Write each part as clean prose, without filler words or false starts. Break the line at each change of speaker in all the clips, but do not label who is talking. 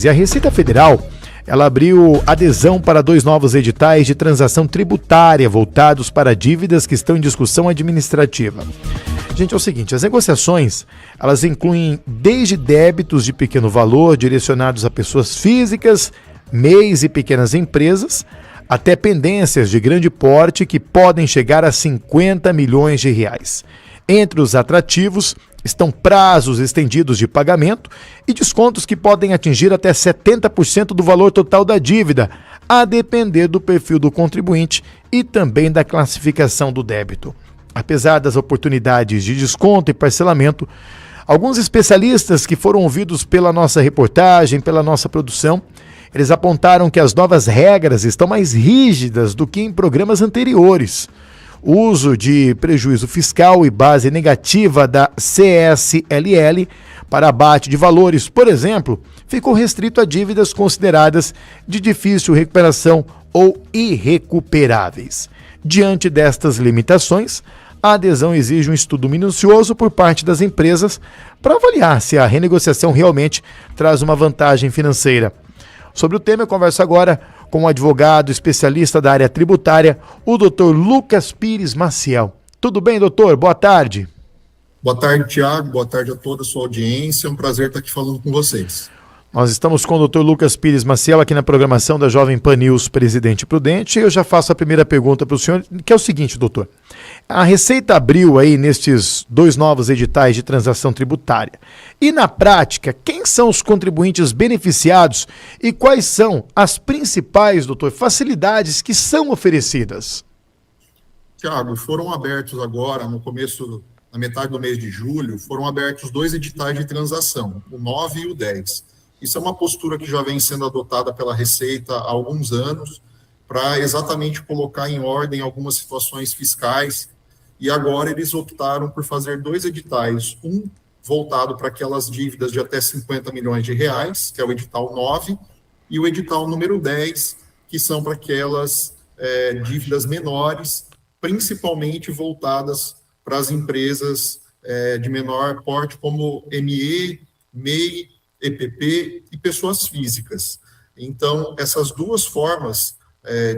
E a Receita Federal, ela abriu adesão para 2 novos editais de transação tributária voltados para dívidas que estão em discussão administrativa. Gente, é o seguinte, as negociações, elas incluem desde débitos de pequeno valor direcionados a pessoas físicas, MEIs e pequenas empresas, até pendências de grande porte que podem chegar a 50 milhões de reais. Entre os atrativos estão prazos estendidos de pagamento e descontos que podem atingir até 70% do valor total da dívida, a depender do perfil do contribuinte e também da classificação do débito. Apesar das oportunidades de desconto e parcelamento, alguns especialistas que foram ouvidos pela nossa reportagem, pela nossa produção, eles apontaram que as novas regras estão mais rígidas do que em programas anteriores. O uso de prejuízo fiscal e base negativa da CSLL para abate de valores, por exemplo, ficou restrito a dívidas consideradas de difícil recuperação ou irrecuperáveis. Diante destas limitações, a adesão exige um estudo minucioso por parte das empresas para avaliar se a renegociação realmente traz uma vantagem financeira. Sobre o tema, eu converso agora com um advogado especialista da área tributária, o Dr. Lucas Pires Maciel. Tudo bem, doutor? Boa tarde.
Boa tarde, Tiago. Boa tarde a toda a sua audiência. É um prazer estar aqui falando com vocês.
Nós estamos com o Dr. Lucas Pires Maciel aqui na programação da Jovem Pan News Presidente Prudente. Eu já faço a primeira pergunta para o senhor, que é o seguinte, doutor. A Receita abriu aí nestes 2 novos editais de transação tributária. E na prática, quem são os contribuintes beneficiados e quais são as principais, doutor, facilidades que são oferecidas?
Tiago, foram abertos agora, na metade do mês de julho, foram abertos 2 editais de transação, o 9 e o 10. Isso é uma postura que já vem sendo adotada pela Receita há alguns anos, para exatamente colocar em ordem algumas situações fiscais, e agora eles optaram por fazer 2 editais, um voltado para aquelas dívidas de até 50 milhões de reais, que é o edital 9, e o edital número 10, que são para aquelas dívidas menores, principalmente voltadas para as empresas de menor porte, como ME, MEI, EPP e pessoas físicas. Então, essas 2 formas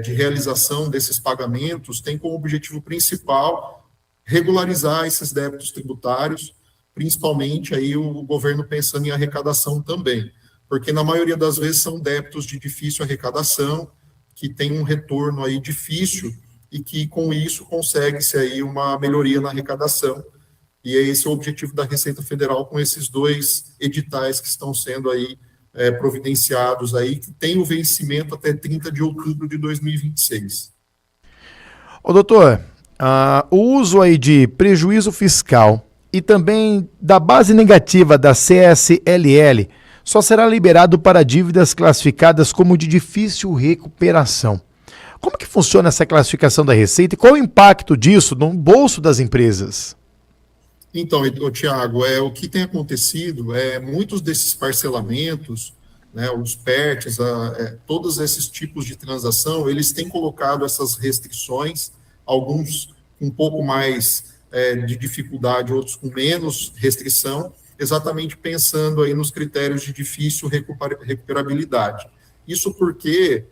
de realização desses pagamentos têm como objetivo principal regularizar esses débitos tributários, principalmente aí o governo pensando em arrecadação também, porque na maioria das vezes são débitos de difícil arrecadação, que tem um retorno aí difícil e que com isso consegue-se aí uma melhoria na arrecadação. E esse é o objetivo da Receita Federal com esses 2 editais que estão sendo aí providenciados aí, que tem o vencimento até 30 de outubro de 2026.
Ô doutor, o uso aí de prejuízo fiscal e também da base negativa da CSLL só será liberado para dívidas classificadas como de difícil recuperação. Como que funciona essa classificação da Receita e qual o impacto disso no bolso das empresas?
Então, Tiago, o que tem acontecido muitos desses parcelamentos, né, os PERTs, todos esses tipos de transação, eles têm colocado essas restrições, alguns com um pouco mais de dificuldade, outros com menos restrição, exatamente pensando aí nos critérios de difícil recuperabilidade. Isso porque,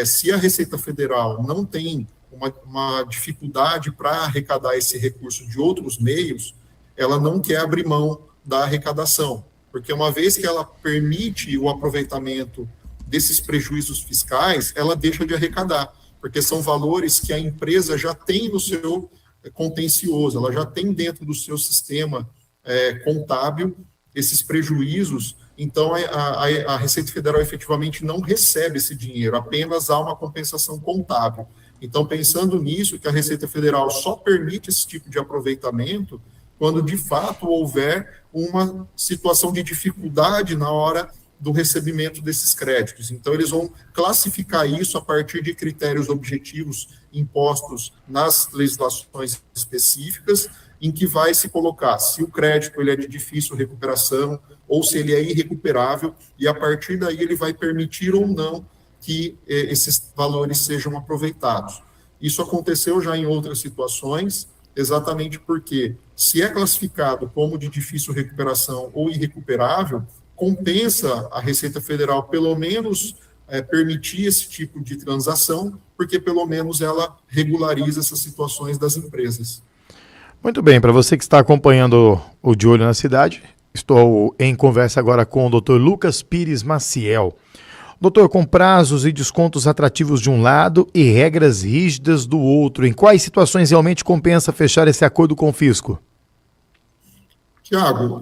se a Receita Federal não tem uma dificuldade para arrecadar esse recurso de outros meios, ela não quer abrir mão da arrecadação, porque uma vez que ela permite o aproveitamento desses prejuízos fiscais, ela deixa de arrecadar, porque são valores que a empresa já tem no seu contencioso, ela já tem dentro do seu sistema contábil esses prejuízos, então a Receita Federal efetivamente não recebe esse dinheiro, apenas há uma compensação contábil. Então, pensando nisso, que a Receita Federal só permite esse tipo de aproveitamento quando de fato houver uma situação de dificuldade na hora do recebimento desses créditos. Então, eles vão classificar isso a partir de critérios objetivos impostos nas legislações específicas, em que vai se colocar se o crédito ele é de difícil recuperação ou se ele é irrecuperável, e a partir daí ele vai permitir ou não que esses valores sejam aproveitados. Isso aconteceu já em outras situações, exatamente porque, se é classificado como de difícil recuperação ou irrecuperável, compensa a Receita Federal, pelo menos, permitir esse tipo de transação, porque pelo menos ela regulariza essas situações das empresas.
Muito bem, para você que está acompanhando o De Olho na Cidade, estou em conversa agora com o Dr. Lucas Pires Maciel. Doutor, com prazos e descontos atrativos de um lado e regras rígidas do outro, em quais situações realmente compensa fechar esse acordo com o fisco?
Tiago,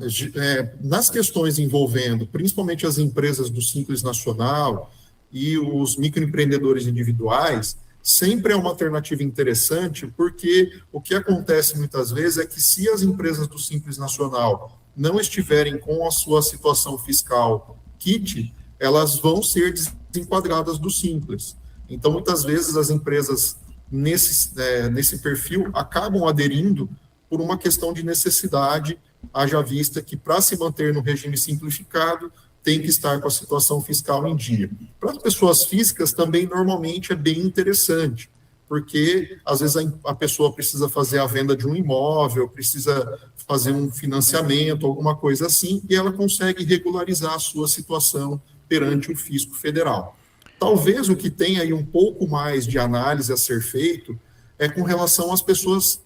nas questões envolvendo principalmente as empresas do Simples Nacional e os microempreendedores individuais, sempre é uma alternativa interessante, porque o que acontece muitas vezes é que se as empresas do Simples Nacional não estiverem com a sua situação fiscal kit, elas vão ser desenquadradas do Simples. Então, muitas vezes, as empresas nesse perfil acabam aderindo por uma questão de necessidade, haja vista que, para se manter no regime simplificado, tem que estar com a situação fiscal em dia. Para as pessoas físicas, também, normalmente, é bem interessante, porque, às vezes, a pessoa precisa fazer a venda de um imóvel, precisa fazer um financiamento, alguma coisa assim, e ela consegue regularizar a sua situação perante o fisco federal. Talvez o que tenha aí um pouco mais de análise a ser feito é com relação às pessoas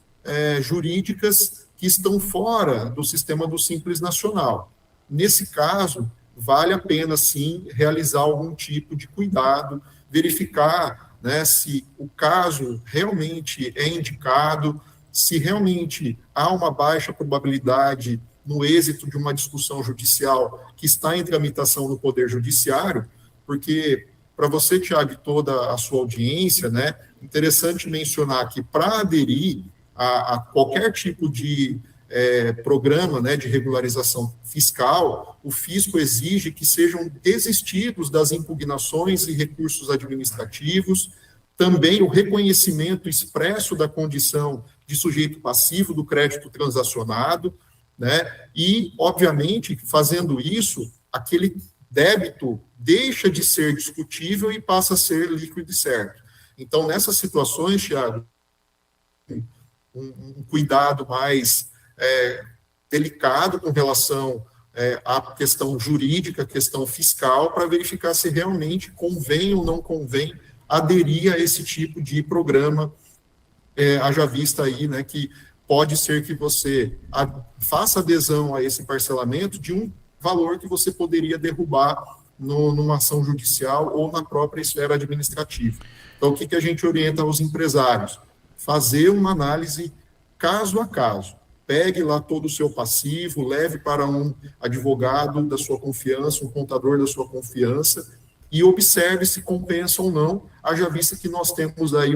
jurídicas que estão fora do sistema do Simples Nacional. Nesse caso, vale a pena, sim, realizar algum tipo de cuidado, verificar, né, se o caso realmente é indicado, se realmente há uma baixa probabilidade no êxito de uma discussão judicial que está em tramitação no Poder Judiciário, porque, para você, Tiago, e toda a sua audiência, né, interessante mencionar que, para aderir a qualquer tipo de programa, né, de regularização fiscal, o fisco exige que sejam desistidos das impugnações e recursos administrativos, também o reconhecimento expresso da condição de sujeito passivo do crédito transacionado, né, e, obviamente, fazendo isso, aquele débito deixa de ser discutível e passa a ser líquido e certo. Então, nessas situações, Thiago, um cuidado mais delicado com relação à questão jurídica, à questão fiscal, para verificar se realmente convém ou não convém aderir a esse tipo de programa, haja vista aí, né, que pode ser que você faça adesão a esse parcelamento de um valor que você poderia derrubar numa ação judicial ou na própria esfera administrativa. Então, o que a gente orienta aos empresários? Fazer uma análise caso a caso. Pegue lá todo o seu passivo, leve para um advogado da sua confiança, um contador da sua confiança, e observe se compensa ou não, haja vista que nós temos aí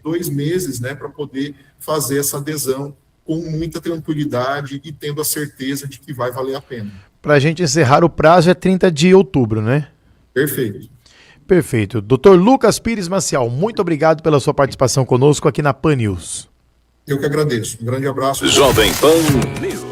2 meses, né, para poder fazer essa adesão com muita tranquilidade e tendo a certeza de que vai valer a pena.
Para a gente encerrar, o prazo é 30 de outubro, né?
Perfeito.
Perfeito. Dr. Lucas Pires Maciel, muito obrigado pela sua participação conosco aqui na Pan News.
Eu que agradeço. Um grande abraço.
Jovem Pan News.